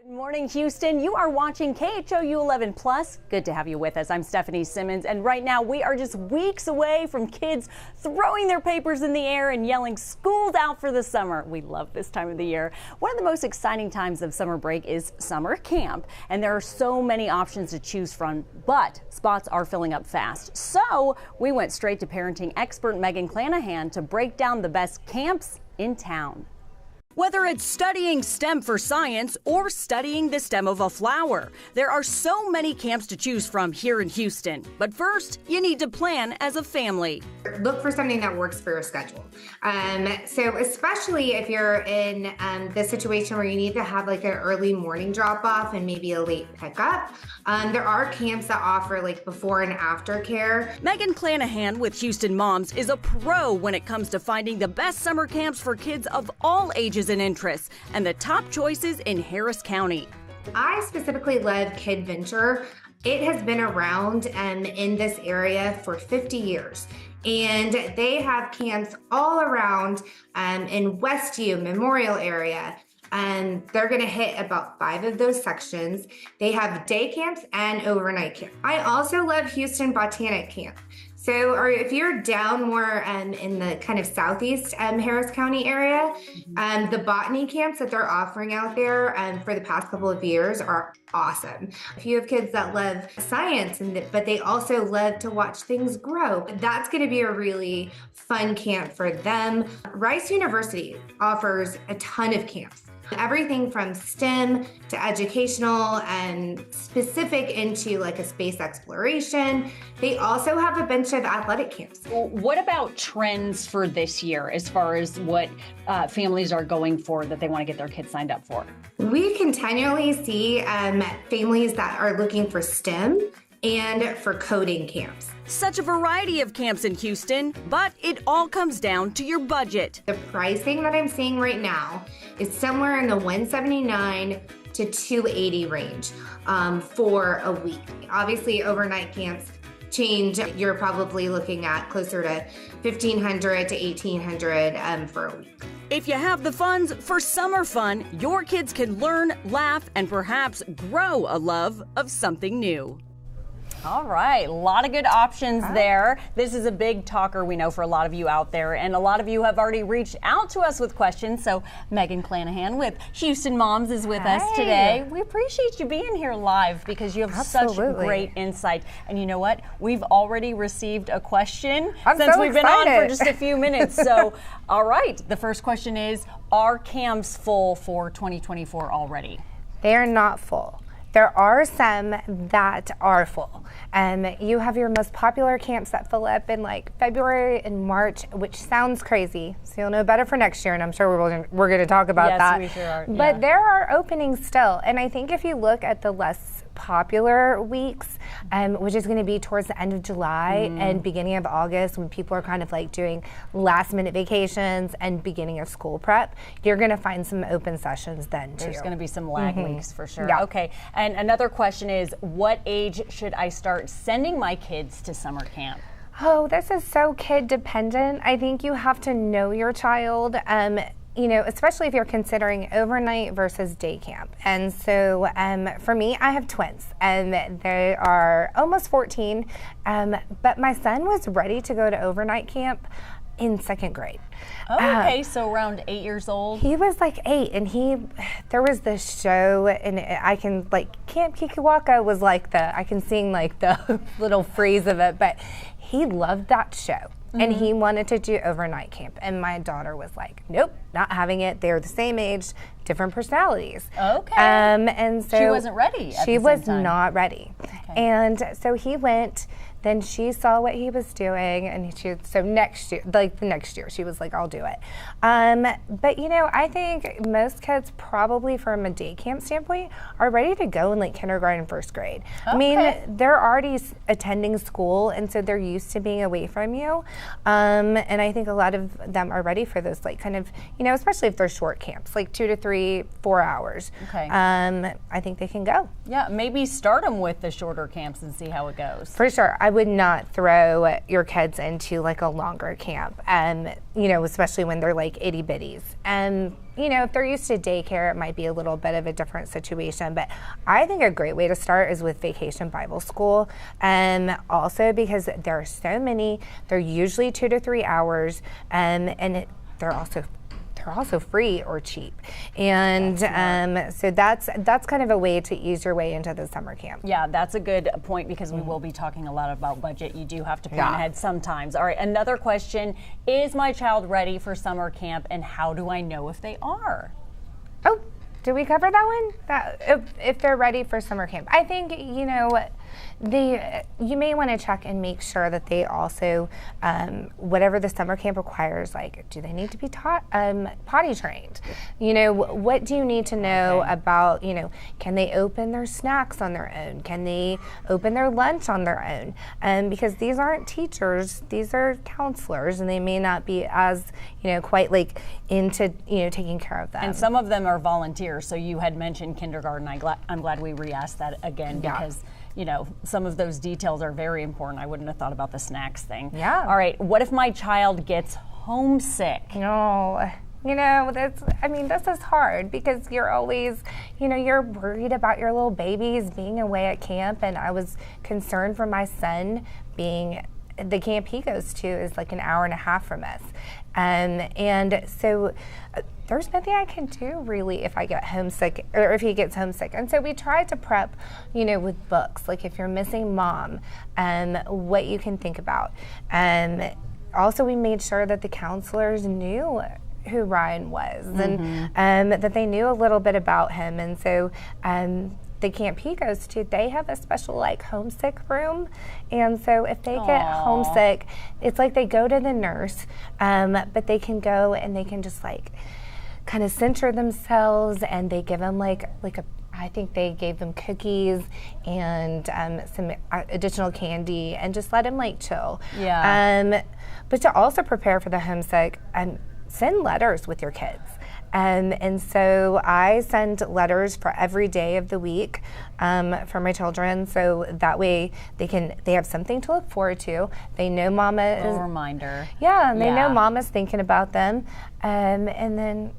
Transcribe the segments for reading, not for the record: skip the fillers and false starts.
Good morning, Houston. You are watching KHOU 11 Plus. Good to have you with us. I'm Stephanie Simmons, and right now we are just weeks away from kids throwing their papers in the air and yelling, "School's out for the summer." We love this time of the year. One of the most exciting times of summer break is summer camp, and there are so many options to choose from, but spots are filling up fast. So we went straight to parenting expert Megan Clanahan to break down the best camps in town. Whether it's studying STEM for science or studying the stem of a flower, there are so many camps to choose from here in Houston. But first, you need to plan as a family. Look for something that works for your schedule. So especially if you're in the situation where you need to have like an early morning drop off and maybe a late pickup, there are camps that offer like before and after care. Megan Clanahan with Houston Moms is a pro when it comes to finding the best summer camps for kids of all ages and interests and the top choices in Harris County. I specifically love KidVenture. It has been around in this area for 50 years. And they have camps all around in Westview, Memorial area. And they're going to hit about 5 of those sections. They have day camps and overnight camp. I also love Houston Botanic Camp. So or if you're down more in the kind of southeast Harris County area, the botany camps that they're offering out there for the past couple of years are awesome. If you have kids that love science, but they also love to watch things grow, that's going to be a really fun camp for them. Rice University offers a ton of camps. Everything from STEM to educational and specific into like a space exploration. They also have a bunch of athletic camps. What about trends for this year as far as what families are going for that they want to get their kids signed up for? We continually see families that are looking for STEM and for coding camps. Such a variety of camps in Houston, but it all comes down to your budget. The pricing that I'm seeing right now is somewhere in the $179 to $280 range for a week. Obviously, overnight camps change. You're probably looking at closer to $1,500 to $1,800 for a week. If you have the funds for summer fun, your kids can learn, laugh, and perhaps grow a love of something new. All right, a lot of good options there. This is a big talker, we know, for a lot of you out there, and a lot of you have already reached out to us with questions. So Megan Clanahan with Houston Moms is with us today. We appreciate you being here live because you have such great insight. And you know what? We've already received a question since we've been on for just a few minutes. So, all right, the first question is, are camps full for 2024 already? They are not full. There are some that are full. You have your most popular camps that fill up in like February and March, which sounds crazy. So you'll know better for next year, and I'm sure we're going to talk about that. Yes, we sure are. But there are openings still. And I think if you look at the less popular weeks, which is going to be towards the end of July and beginning of August, when people are kind of like doing last minute vacations and beginning of school prep, you're going to find some open sessions then too. There's going to be some lag weeks for sure. Yeah. Okay, and another question is, what age should I start sending my kids to summer camp? Oh, this is so kid dependent. I think you have to know your child. You know, especially if you're considering overnight versus day camp. And so for me, I have twins and they are almost 14, but my son was ready to go to overnight camp in 2nd grade. Oh, okay, so around 8 years old? He was like 8, and there was this show, and I can, like, Camp Kikiwaka was like I can sing like the little phrase of it, but he loved that show. And he wanted to do overnight camp. And my daughter was like, nope, not having it. They're the same age, different personalities. Okay. And so she wasn't ready at She the same was time. not ready. Okay. And so he went. Then she saw what he was doing, and so next year, like the next year, she was like, I'll do it. But you know, I think most kids probably from a day camp standpoint are ready to go in like kindergarten, 1st grade. Okay. I mean, they're already attending school, and so they're used to being away from you. And I think a lot of them are ready for those, like kind of, you know, especially if they're short camps, like 2 to 3, 4 hours. Okay. I think they can go. Yeah, maybe start them with the shorter camps and see how it goes. For sure. I I would not throw your kids into like a longer camp, especially when they're like itty bitties. And if they're used to daycare, it might be a little bit of a different situation. But I think a great way to start is with Vacation Bible School. Also because there are so many, they're usually 2 to 3 hours, they're also free or cheap. And so that's kind of a way to ease your way into the summer camp. Yeah, that's a good point, because we will be talking a lot about budget. You do have to plan ahead sometimes. All right, another question. Is my child ready for summer camp, and how do I know if they are? Oh, did we cover that one? If they're ready for summer camp. I think, you may want to check and make sure that they also, whatever the summer camp requires, like, do they need to be taught potty trained? What do you need to know about, can they open their snacks on their own? Can they open their lunch on their own? Because these aren't teachers, these are counselors, and they may not be as, quite like into, taking care of them. And some of them are volunteers. So you had mentioned kindergarten. I'm glad we re-asked that again, because some of those details are very important. I wouldn't have thought about the snacks thing. Yeah. All right. What if my child gets homesick? No. This is hard, because you're always, you're worried about your little babies being away at camp. And I was concerned for my son the camp he goes to is like an hour and a half from us. And so there's nothing I can do really if I get homesick, or if he gets homesick. And so we try to prep, with books, like if you're missing mom, what you can think about. Also, we made sure that the counselors knew who Ryan was, and that they knew a little bit about him. And so the camp he goes to, they have a special like homesick room. And so if they get homesick, it's like they go to the nurse, but they can go and they can just like kind of center themselves, and they give them I think they gave them cookies and some additional candy, and just let them like chill. Yeah. But to also prepare for the homesick, send letters with your kids. And so I send letters for every day of the week for my children, so that way they have something to look forward to. They know mama is a reminder. Yeah, and they know mama's thinking about them. And then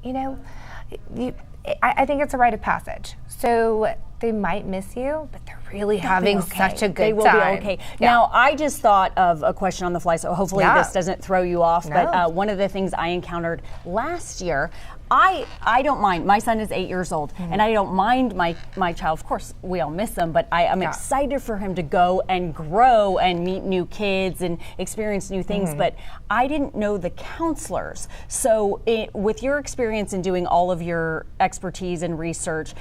I think it's a rite of passage. So they might miss you, but they're really having such a good time. They will be okay. Yeah. Now, I just thought of a question on the fly, so hopefully this doesn't throw you off. No. But one of the things I encountered last year, I don't mind. My son is 8 years old, and I don't mind my child. Of course, we all miss them, but I'm excited for him to go and grow and meet new kids and experience new things. But I didn't know the counselors. So with your experience in doing all of your expertise and research,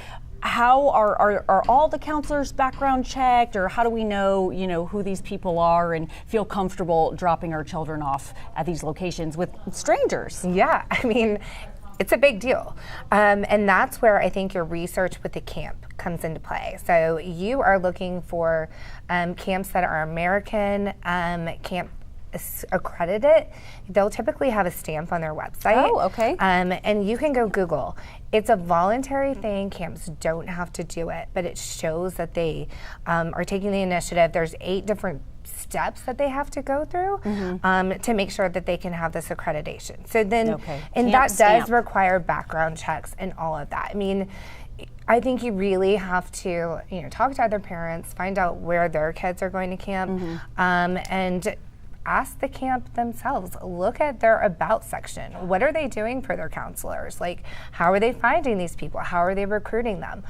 how are all the counselors background checked, or how do we know, who these people are and feel comfortable dropping our children off at these locations with strangers? Yeah, it's a big deal. And that's where I think your research with the camp comes into play. So you are looking for camps that are American, camp accredited. They'll typically have a stamp on their website. Oh, okay. And you can go Google. It's a voluntary thing. Camps don't have to do it, but it shows that they are taking the initiative. There's 8 different steps that they have to go through to make sure that they can have this accreditation. So then, and that does require background checks and all of that. I think you really have to, talk to other parents, find out where their kids are going to camp, and ask the camp themselves. Look at their about section. What are they doing for their counselors? Like, how are they finding these people? How are they recruiting them?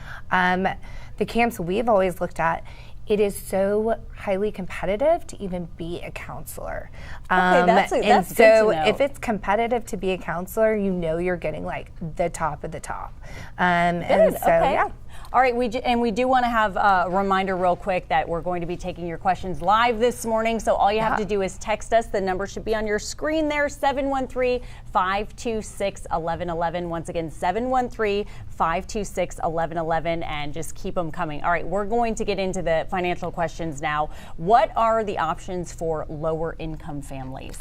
The camps we've always looked at, it is so highly competitive to even be a counselor. That's and good so to know. If it's competitive to be a counselor, you're getting like the top of the top. And so, yeah. All right, we do want to have a reminder real quick that we're going to be taking your questions live this morning. So all you have to do is text us. The number should be on your screen there, 713-526-1111. Once again, 713-526-1111, and just keep them coming. All right, we're going to get into the financial questions now. What are the options for lower income families?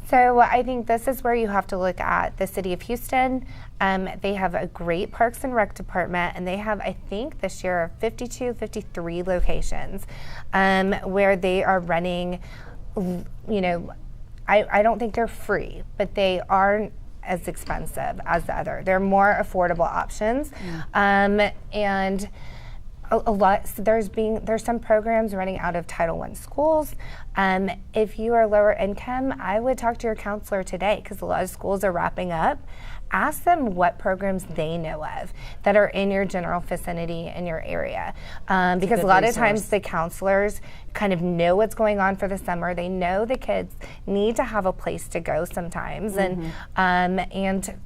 So I think this is where you have to look at the city of Houston. They have a great Parks and Rec department, and they have, I think, this year 52, 53 locations where they are running, I don't think they're free, but they aren't as expensive as the other. They're more affordable options. And a lot, so there's some programs running out of Title I schools. If you are lower income, I would talk to your counselor today, because a lot of schools are wrapping up. Ask them what programs they know of that are in your general vicinity in your area. Because a lot of times the counselors kind of know what's going on for the summer. They know the kids need to have a place to go sometimes. And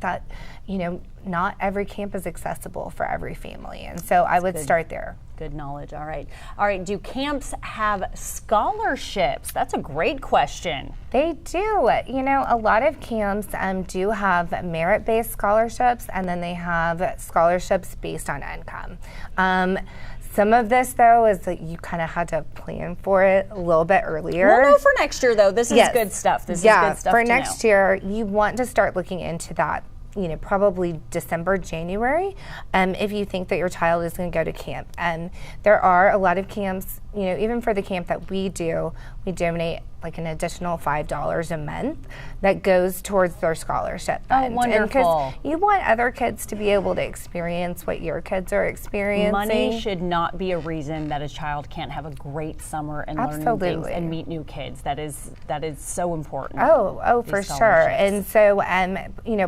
that, not every camp is accessible for every family. And so I would start there. Good knowledge. All right. All right. Do camps have scholarships? That's a great question. They do. A lot of camps do have merit-based scholarships, and then they have scholarships based on income. Some of this, though, is that you kind of had to plan for it a little bit earlier. We'll know for next year, though. This is good stuff. This is good stuff for to next know. year, you want to start looking into that. Probably December, January, if you think that your child is going to go to camp. And there are a lot of camps, even for the camp that we do, we donate like an additional $5 a month that goes towards their scholarship fund. Oh, wonderful. Because you want other kids to be able to experience what your kids are experiencing. Money should not be a reason that a child can't have a great summer and learn new things and meet new kids. That is so important. Oh, for sure. And so,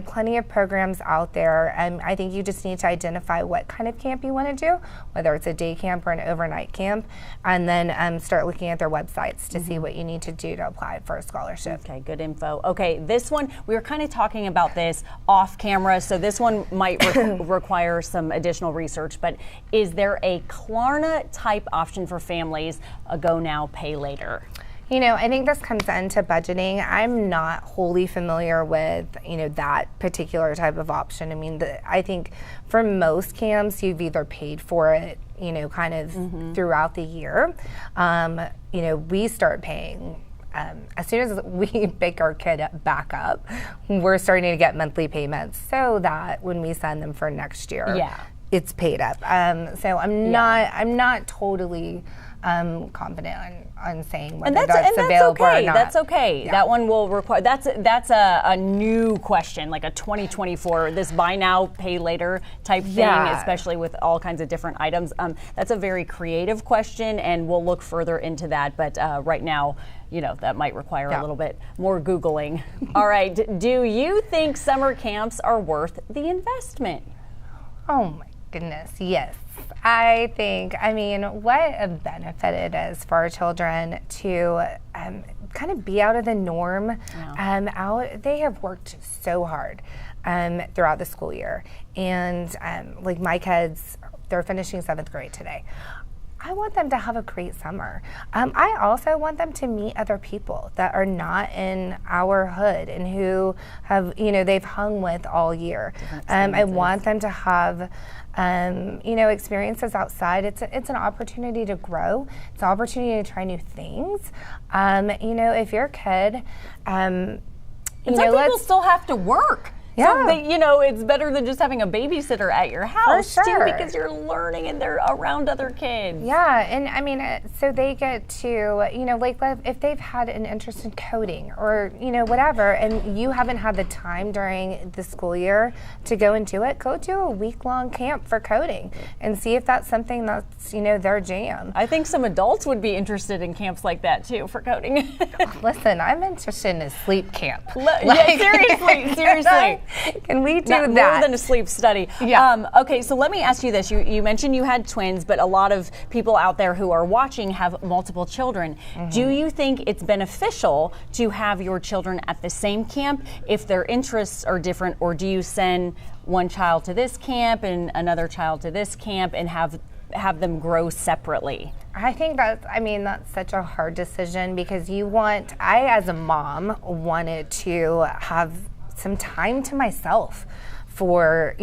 plenty of programs out there. I think you just need to identify what kind of camp you want to do, whether it's a day camp or an overnight camp, and then start looking at their websites to see what you need to do to apply for a scholarship. Okay, good info. Okay, this one, we were kind of talking about this off camera, so this one might require some additional research, but is there a Klarna type option for families, a go now, pay later? I think this comes into budgeting. I'm not wholly familiar with, that particular type of option. I mean, I think for most camps, you've either paid for it, kind of throughout the year. We start paying as soon as we pick our kid back up, we're starting to get monthly payments so that when we send them for next year, it's paid up. So I'm not totally confident on saying whether that's available or not. That's okay. Yeah. That one will require. That's a new question, like a 2024. This buy now, pay later type thing, especially with all kinds of different items. That's a very creative question, and we'll look further into that. But right now, that might require a little bit more Googling. All right. Do you think summer camps are worth the investment? Oh my goodness, yes. I think, what a benefit it is for our children to kind of be out of the norm. They have worked so hard throughout the school year. And like my kids, they're finishing 7th grade today. I want them to have a great summer. I also want them to meet other people that are not in our hood and who have, they've hung with all year. I want them to have, experiences outside. It's an opportunity to grow. It's an opportunity to try new things. If your kid, some people still have to work. Yeah. So, it's better than just having a babysitter at your house, For sure. too, because you're learning and they're around other kids. Yeah, and so they get to, if they've had an interest in coding or, whatever, and you haven't had the time during the school year to go and do it, go do a week-long camp for coding and see if that's something that's, their jam. I think some adults would be interested in camps like that, too, for coding. Listen, I'm interested in a sleep camp. Seriously. Can we do that? More than a sleep study. Yeah. Okay, so let me ask you this. You mentioned you had twins, but a lot of people out there who are watching have multiple children. Mm-hmm. Do you think it's beneficial to have your children at the same camp if their interests are different, or do you send one child to this camp and another child to this camp and have them grow separately? I think that's such a hard decision because I as a mom wanted to have some time to myself for,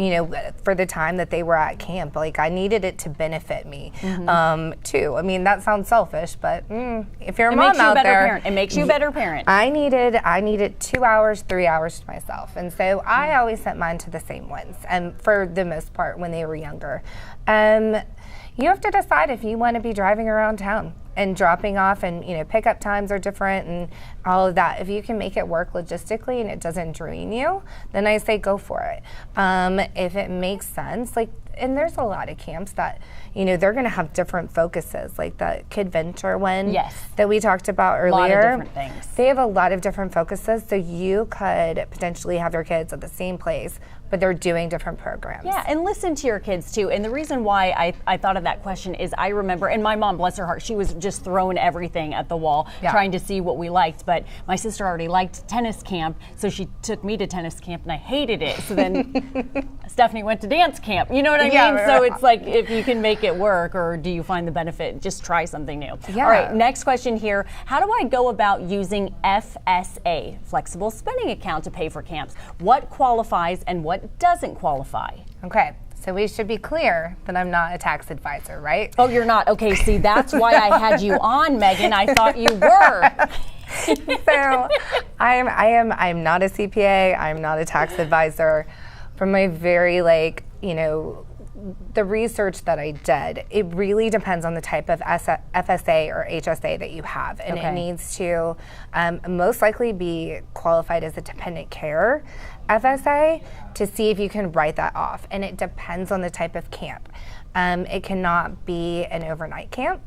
for the time that they were at camp. Like, I needed it to benefit me, too. I mean, that sounds selfish, but if you're a mom out there, it makes you a better parent. I needed 2 hours, 3 hours to myself. And so I always sent mine to the same ones, and for the most part when they were younger. You have to decide if you want to be driving around town and dropping off, and pickup times are different and all of that. If you can make it work logistically and it doesn't drain you, then I say go for it. If it makes sense, and there's a lot of camps that they're going to have different focuses, like the Kid Venture one that we talked about earlier. A lot of different things. They have a lot of different focuses, so you could potentially have your kids at the same place, but they're doing different programs. Yeah, and listen to your kids too. And the reason why I thought of that question is I remember, and my mom, bless her heart, she was just throwing everything at the wall, trying to see what we liked. But my sister already liked tennis camp, so she took me to tennis camp, and I hated it. So then Stephanie went to dance camp. You know what I mean? Right. So it's like, if you can make it work, or do you find the benefit, just try something new. Yeah. All right, next question here. How do I go about using FSA, flexible spending account, to pay for camps? What qualifies and what doesn't qualify? Okay, so we should be clear that I'm not a tax advisor, right? Oh, you're not? Okay, see, that's why I had you on, Megan. I thought you were. So I'm not a CPA. I'm not a tax advisor. From my very the research that I did, it really depends on the type of FSA or HSA that you have, and it needs to most likely be qualified as a dependent care FSA to see if you can write that off, and it depends on the type of camp. It cannot be an overnight camp,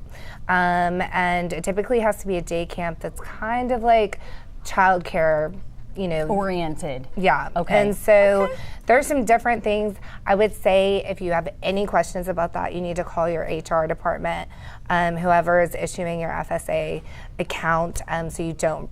and it typically has to be a day camp that's kind of like childcare, oriented. Yeah. Okay. And so there's some different things. I would say if you have any questions about that, you need to call your HR department, whoever is issuing your FSA account, so you don't,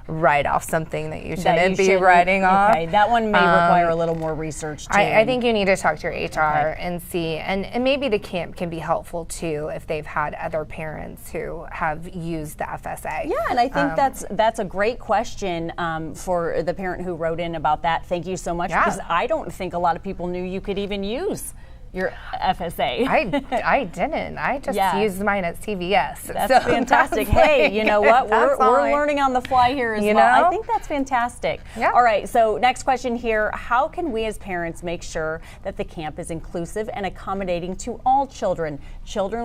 write off something that you shouldn't be writing off. Okay, that one may require a little more research too. I think you need to talk to your HR and see, and maybe the camp can be helpful too if they've had other parents who have used the FSA. Yeah, and I think that's a great question for the parent who wrote in about that. Thank you so much, because I don't think a lot of people knew you could even use your FSA. I didn't. I just used mine at CVS. That's fantastic. Hey, you know what? We're learning on the fly here as well. I think that's fantastic. Yeah. All right, so next question here. How can we as parents make sure that the camp is inclusive and accommodating to all children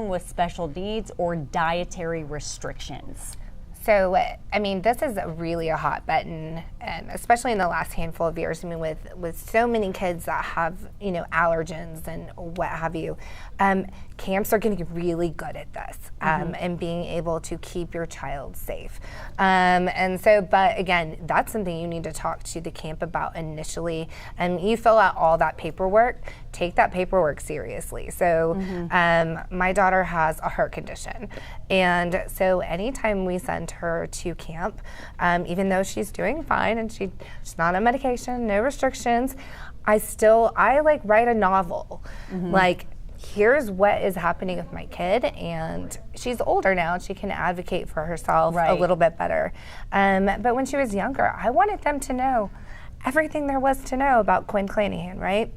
with special needs or dietary restrictions? So, I mean, this is really a hot button, especially in the last handful of years. I mean, with so many kids that have, allergens and what have you, camps are getting really good at this and being able to keep your child safe. And so, but again, that's something you need to talk to the camp about initially. And you fill out all that paperwork. Take that paperwork seriously. So my daughter has a heart condition. And so anytime we send her to camp, even though she's doing fine and she's not on medication, no restrictions, I write a novel. Like, here's what is happening with my kid, and she's older now, she can advocate for herself a little bit better. But when she was younger, I wanted them to know everything there was to know about Quinn Clanahan, right?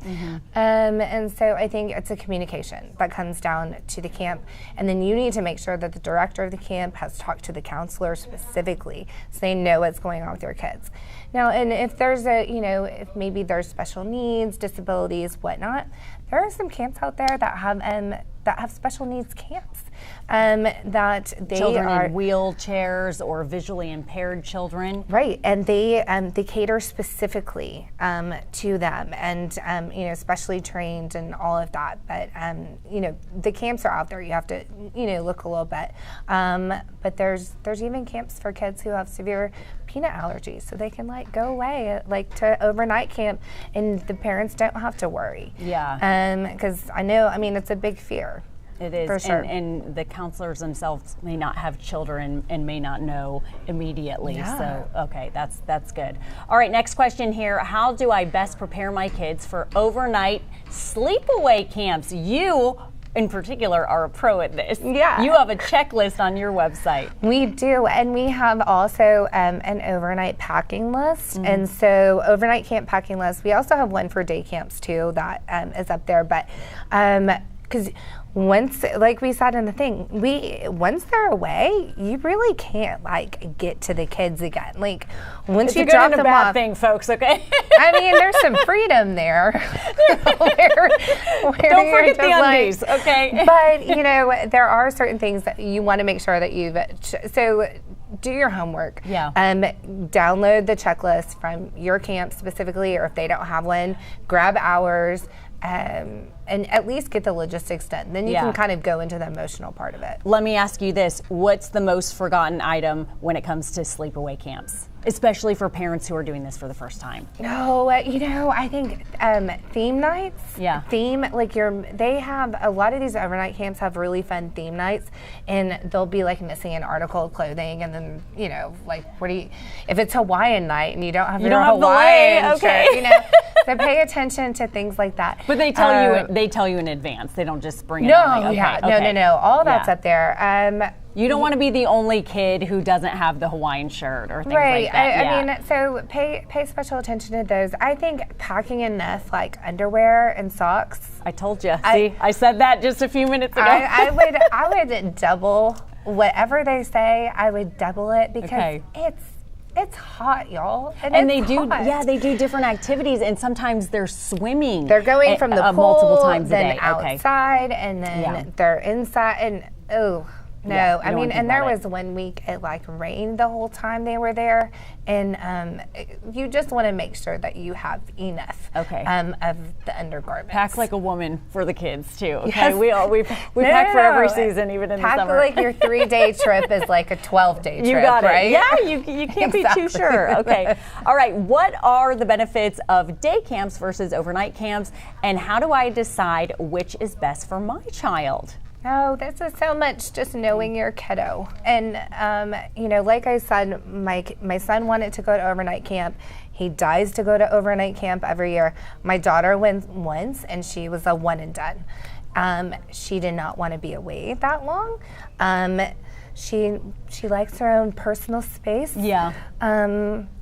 And so I think it's a communication that comes down to the camp, and then you need to make sure that the director of the camp has talked to the counselor specifically so they know what's going on with their kids. Now, and if there's if maybe there's special needs, disabilities, whatnot, there are some camps out there that have special needs camps. That they children are in wheelchairs or visually impaired children. Right, and they cater specifically to them, and specially trained and all of that. But the camps are out there. You have to look a little bit. But there's even camps for kids who have severe peanut allergies, so they can go away to overnight camp, and the parents don't have to worry. Yeah. Because it's a big fear. It is, for sure. And the counselors themselves may not have children and may not know immediately. Yeah. So, okay, that's good. All right, next question here. How do I best prepare my kids for overnight sleepaway camps? You in particular are a pro at this. Yeah. You have a checklist on your website. We do, and we have also an overnight packing list, and so overnight camp packing list. We also have one for day camps too that is up there, but because once, like we said in the thing, once they're away, you really can't like get to the kids again. Like once you drop them off, thing, folks. Okay. I mean, there's some freedom there. where Don't forget the undies, okay? But you know, there are certain things that you want to make sure that you've. So do your homework. Yeah. Download the checklist from your camp specifically, or if they don't have one, grab ours. And at least get the logistics done. Then you can kind of go into the emotional part of it. Let me ask you this. What's the most forgotten item when it comes to sleepaway camps? Especially for parents who are doing this for the first time. No, you know, I think theme nights. Yeah. They have, a lot of these overnight camps have really fun theme nights, and they'll be like missing an article of clothing, and then, you know, like, if it's Hawaiian night and you don't have your Hawaiian shirt, you know, so pay attention to things like that. But they tell you in advance. They don't just bring it No, on. no. All that's up there. You don't want to be the only kid who doesn't have the Hawaiian shirt or things like that. I mean, so pay special attention to those. I think packing enough like underwear and socks. I told you. See, I said that just a few minutes ago. I would double whatever they say. I would double it because it's hot, y'all. And they do different activities, and sometimes they're swimming. They're going from the pool multiple times a day. Outside, and then they're inside, and no, I mean, and there was 1 week it like rained the whole time they were there, and you just want to make sure that you have enough of the undergarments. Pack like a woman for the kids too. Okay, Yes. we pack for every season, even in the summer. Pack like your 3-day trip is like a 12-day trip. You got it. Right? Yeah, you can't be too sure. Okay, all right. What are the benefits of day camps versus overnight camps, and how do I decide which is best for my child? Oh, this is so much just knowing your kiddo. And, you know, like I said, my son wanted to go to overnight camp. He dies to go to overnight camp every year. My daughter went once, and she was a one and done. She did not want to be away that long. She likes her own personal space. Yeah.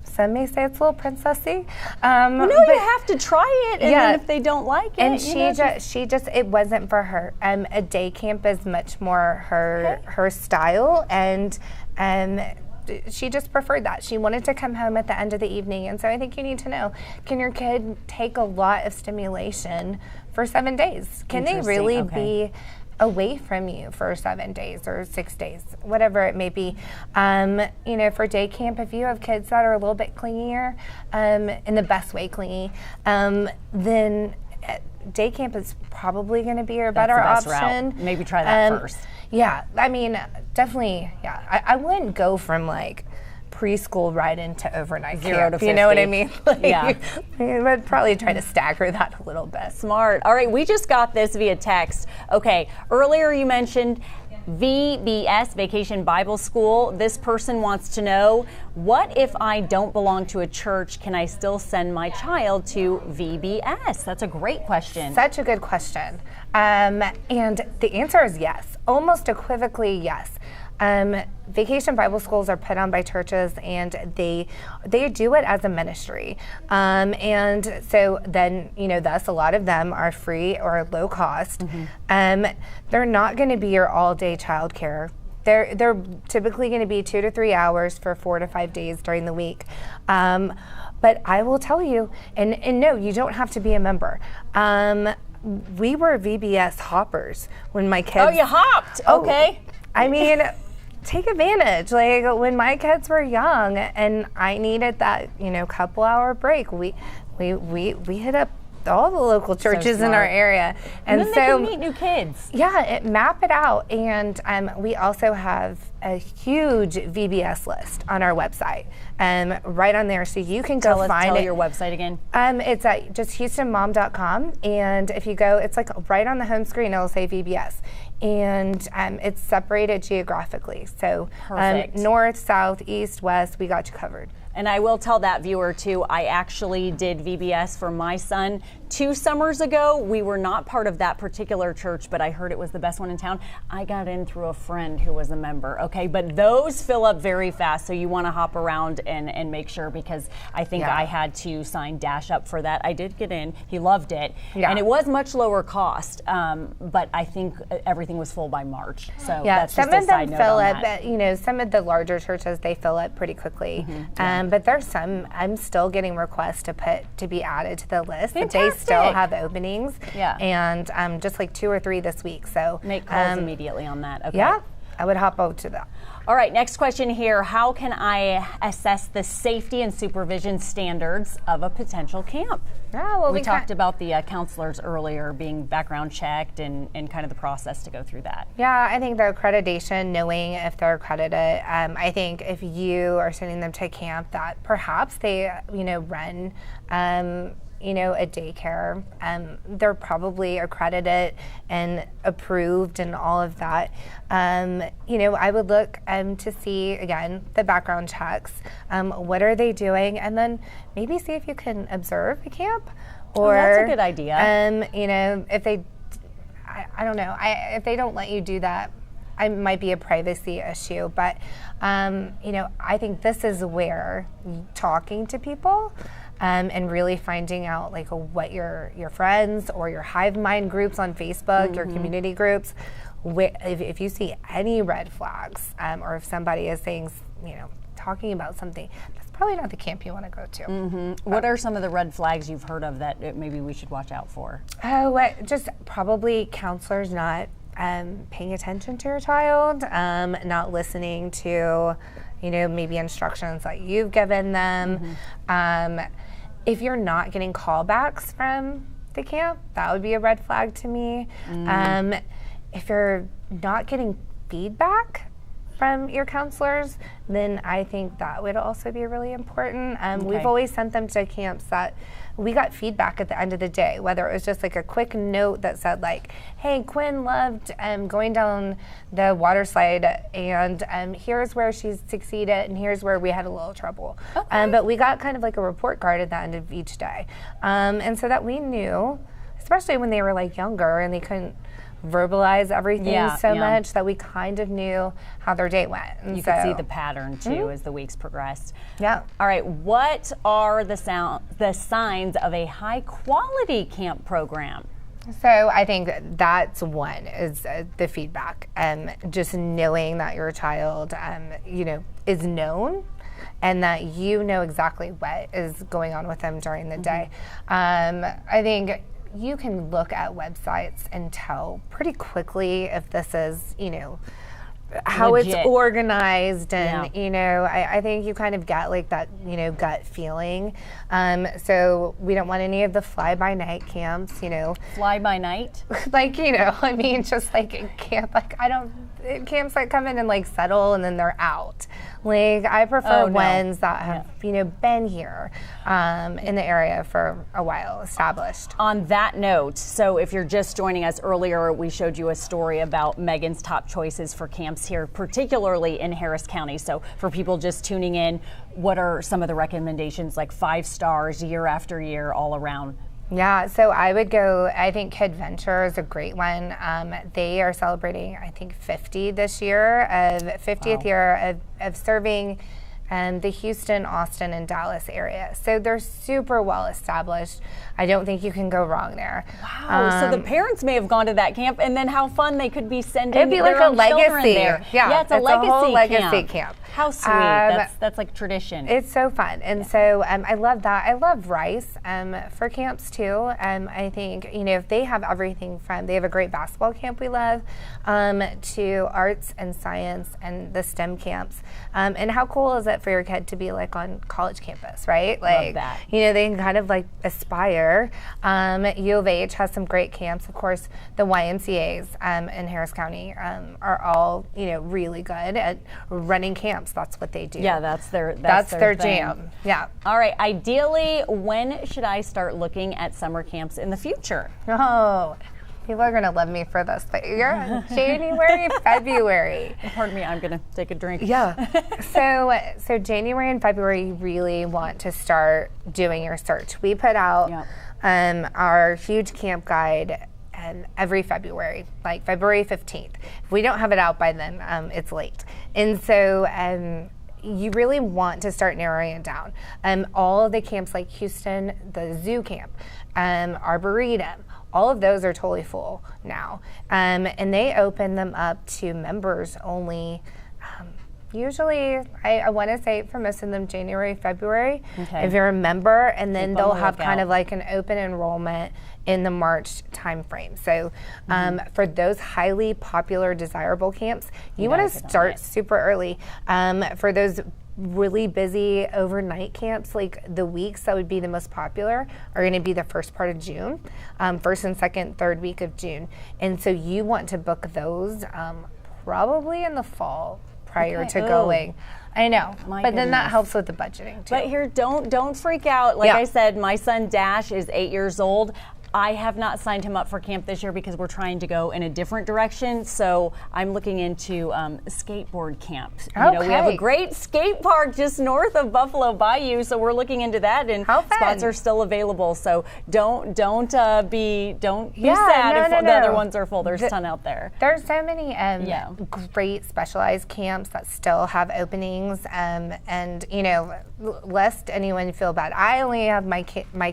Some may say it's a little princessy. You have to try it, and then if they don't like it, and she just it wasn't for her. A day camp is much more her style, and she just preferred that. She wanted to come home at the end of the evening, and so I think you need to know: can your kid take a lot of stimulation for 7 days? Can they really be away from you for 7 days or 6 days, whatever it may be? You know, for day camp, if you have kids that are a little bit clingier, in the best way clingy, then day camp is probably going to be your better option. Route. Maybe try that first. Yeah, I mean, definitely. Yeah, I wouldn't go from like preschool right into overnight 0 camp. to 50. You know what I mean? Yeah. I would probably try to stagger that a little bit. Smart. All right, we just got this via text. Okay, earlier you mentioned VBS, Vacation Bible School. This person wants to know, what if I don't belong to a church? Can I still send my child to VBS? That's a great question. Such a good question. And the answer is yes, almost equivocally yes. Vacation Bible schools are put on by churches, and they do it as a ministry. And so then, you know, thus a lot of them are free or low cost. They're not going to be your all-day childcare. They're typically going to be 2 to 3 hours for 4 to 5 days during the week. But I will tell you, and no, you don't have to be a member. We were VBS hoppers when my kids. Oh, you hopped. Okay. I mean, take advantage. Like when my kids were young and I needed that, you know, couple hour break, we hit up all the local churches in our area, and then they can meet new kids. Yeah, map it out, and we also have a huge VBS list on our website, right on there, so you can go find it. Tell your website again. It's at just HoustonMom.com, and if you go, it's like right on the home screen. It'll say VBS, and it's separated geographically. So north, south, east, west, we got you covered. And I will tell that viewer too, I actually did VBS for my son 2 summers ago. We were not part of that particular church, but I heard it was the best one in town. I got in through a friend who was a member, okay? But those fill up very fast, so you want to hop around and make sure, because I think I had to sign Dash up for that. I did get in. He loved it. Yeah. And it was much lower cost, but I think everything was full by March. So that's just a side note on that. Some of them fill up, you know, some of the larger churches, they fill up pretty quickly. But there's some, I'm still getting requests to be added to the list. Fantastic. But they still have openings. Yeah. And just like 2 or 3 this week. So make calls immediately on that. Okay. Yeah, I would hop out to that. All right, next question here. How can I assess the safety and supervision standards of a potential camp? Yeah, well, we talked about the counselors earlier being background checked and kind of the process to go through that. Yeah, I think the accreditation, knowing if they're accredited, I think if you are sending them to camp, that perhaps they, you know, run you know, a daycare. They're probably accredited and approved and all of that. You know, I would look to see, again, the background checks. What are they doing? And then maybe see if you can observe the camp. Or, that's a good idea. You know, if they, I don't know, if they don't let you do that, it might be a privacy issue. But, you know, I think this is where talking to people and really finding out like what your friends or your hive mind groups on Facebook, your community groups, if you see any red flags, or if somebody is saying, you know, talking about something, that's probably not the camp you want to go to. What are some of the red flags you've heard of that maybe we should watch out for? Oh, just probably counselors not paying attention to your child, not listening to, you know, maybe instructions that you've given them. If you're not getting callbacks from the camp, that would be a red flag to me. If you're not getting feedback from your counselors, then I think that would also be really important. We've always sent them to camps that we got feedback at the end of the day, whether it was just like a quick note that said like, hey, Quinn loved going down the water slide, and here's where she's succeeded and here's where we had a little trouble. But we got kind of like a report card at the end of each day. And so that we knew, especially when they were like younger and they couldn't verbalize everything much, that we kind of knew how their day went. And you could see the pattern too as the weeks progressed. Yeah. All right, what are the signs of a high quality camp program? So I think that's one, is the feedback, just knowing that your child, you know, is known and that you know exactly what is going on with them during the day. I think you can look at websites and tell pretty quickly if this is, you know, how legit. It's organized, and you know, I think you kind of get like that, you know, gut feeling. So we don't want any of the fly-by-night camps, you know. Fly-by-night? Like, you know, I mean, just like camp, like camps that come in and like settle and then they're out. Like, I prefer ones that have, you know, been here in the area for a while, established. On that note, so if you're just joining us earlier, we showed you a story about Megan's top choices for camps here, particularly in Harris County. So for people just tuning in, what are some of the recommendations, like 5 stars year after year all around? Yeah, so I would go, I think KidVenture is a great one. They are celebrating, I think, 50 this year, of 50th year of serving the Houston, Austin, and Dallas area. So they're super well established. I don't think you can go wrong there. Wow, so the parents may have gone to that camp, and then how fun they could be sending it'd be their like own a legacy. children there. Yeah, it's a legacy legacy camp. How sweet. That's like tradition. It's so fun. And so I love that. I love Rice for camps too. I think, you know, if they have everything from, they have a great basketball camp we love, to arts and science and the STEM camps. And how cool is it for your kid to be like on college campus, right? Like, love that. You know, they can kind of like aspire. U of H has some great camps. Of course, the YMCAs in Harris County are all, you know, really good at running camps. That's what they do. Yeah, that's their jam. Yeah. All right. Ideally, when should I start looking at summer camps in the future? Oh, people are going to love me for this, but you're January, February. Pardon me, I'm going to take a drink. Yeah. So January and February, you really want to start doing your search. We put out our huge camp guide every February, like February 15th. If we don't have it out by then, it's late. And so you really want to start narrowing it down. All of the camps like Houston, the zoo camp, Arboretum, all of those are totally full now. And they open them up to members only. Usually, I want to say for most of them, January, February, if you're a member, and then they'll have kind of like an open enrollment in the March timeframe. So for those highly popular, desirable camps, you want to start super early. For those really busy overnight camps, like the weeks that would be the most popular are going to be the first part of June, first and second, third week of June. And so you want to book those probably in the fall prior to going. I know, but then that helps with the budgeting too. But here, don't freak out. Like I said, my son Dash is 8 years old. I have not signed him up for camp this year because we're trying to go in a different direction. So I'm looking into skateboard camp. You know, we have a great skate park just north of Buffalo Bayou, so we're looking into that, and spots are still available. So don't be sad if the other ones are full. There's a ton out there. There's so many great specialized camps that still have openings, and you know, lest anyone feel bad, I only have my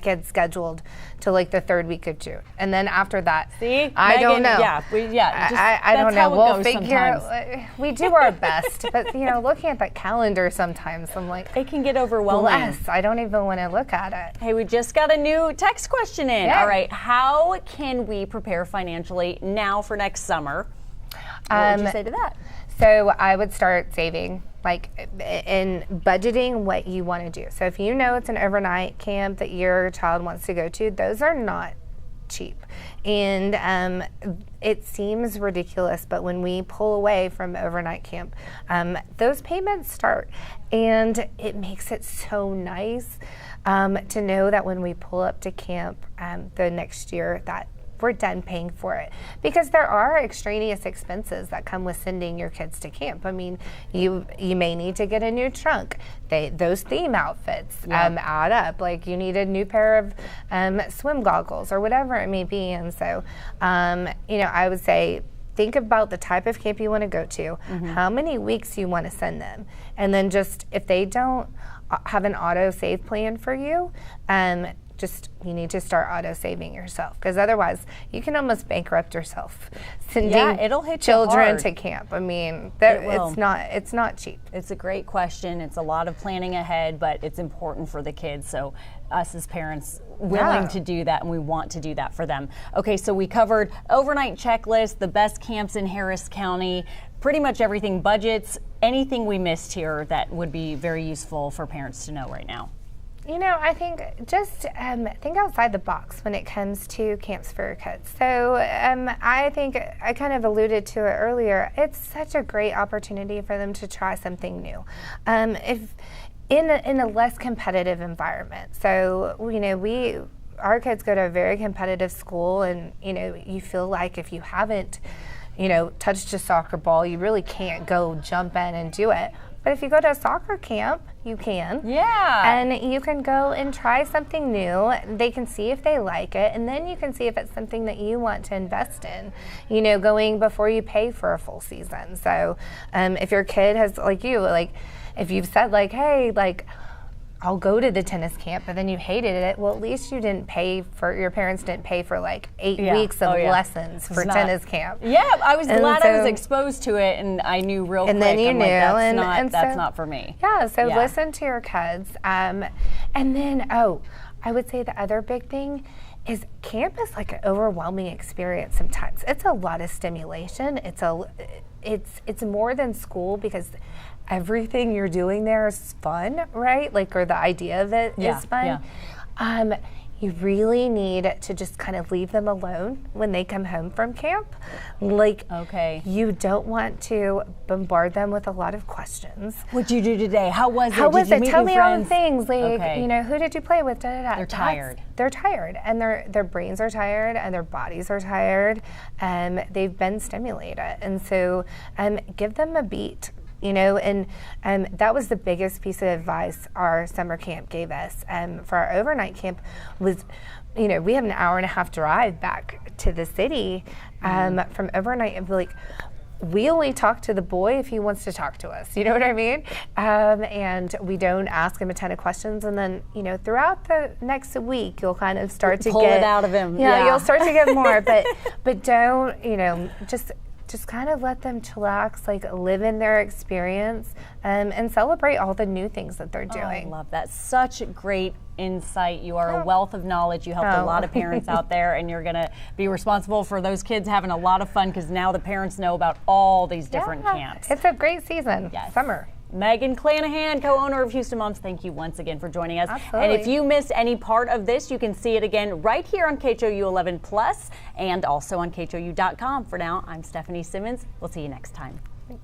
kids scheduled to like the third week of June, and then after that, I don't know. I don't know. We'll figure. We do our best, but you know, looking at that calendar sometimes, I'm like, it can get overwhelming. I don't even want to look at it. Hey, we just got a new text question in. All right, how can we prepare financially now for next summer? What would you say to that? So I would start saving, like in budgeting what you want to do. So if you know it's an overnight camp that your child wants to go to, those are not cheap. And it seems ridiculous, but when we pull away from overnight camp, those payments start. And it makes it so nice to know that when we pull up to camp the next year, that we're done paying for it, because there are extraneous expenses that come with sending your kids to camp. I mean, you may need to get a new trunk. Those theme outfits add up. Like you need a new pair of swim goggles or whatever it may be. And so, you know, I would say think about the type of camp you want to go to, how many weeks you want to send them, and then just if they don't have an auto save plan for you, you need to start auto saving yourself, because otherwise you can almost bankrupt yourself sending it'll hit children to camp. I mean, it's not cheap. It's a great question. It's a lot of planning ahead, but it's important for the kids. So us as parents willing to do that, and we want to do that for them. Okay, so we covered overnight checklist, the best camps in Harris County, pretty much everything, budgets, anything we missed here that would be very useful for parents to know right now. You know, I think just think outside the box when it comes to camps for your kids. So I think I kind of alluded to it earlier. It's such a great opportunity for them to try something new. If in a less competitive environment. So, you know, our kids go to a very competitive school, and, you know, you feel like if you haven't, you know, touched a soccer ball, you really can't go jump in and do it. But if you go to a soccer camp, you can. Yeah. And you can go and try something new. They can see if they like it, and then you can see if it's something that you want to invest in, you know, going before you pay for a full season. So if your kid has, like you, like if you've said like, hey, like, I'll go to the tennis camp, but then you hated it, well, at least your parents didn't pay for like 8 weeks of lessons for tennis camp. Yeah, I was glad I was exposed to it, and I knew real quick. And then you knew, that's not for me. Yeah, so listen to your kids. And then, I would say the other big thing is camp is like an overwhelming experience sometimes. It's a lot of stimulation. It's more than school, because everything you're doing there is fun, right? Like, or the idea of it is fun. Yeah. You really need to just kind of leave them alone when they come home from camp. Like, you don't want to bombard them with a lot of questions. What'd you do today? How was it? How was it? Tell me all the things. Like, you know, who did you play with? They're tired. They're tired, and their brains are tired, and their bodies are tired, and they've been stimulated. And so give them a beat you know, and that was the biggest piece of advice our summer camp gave us. For our overnight camp was, you know, we have an 1.5-hour drive back to the city from overnight, and like, we only talk to the boy if he wants to talk to us. You know what I mean? And we don't ask him a ton of questions. And then, you know, throughout the next week, you'll kind of start to pull it out of him. Yeah, you'll start to get more. But don't, you know, just kind of let them chillax, like live in their experience, and celebrate all the new things that they're doing. I love that. Such great insight. You are a wealth of knowledge. You helped a lot of parents out there, and you're going to be responsible for those kids having a lot of fun, because now the parents know about all these different camps. It's a great season. Yes. Summer. Megan Clanahan, co-owner of Houston Moms, thank you once again for joining us. Absolutely. And if you missed any part of this, you can see it again right here on KHOU 11 Plus and also on KHOU.com. For now, I'm Stephanie Simmons. We'll see you next time. Thanks.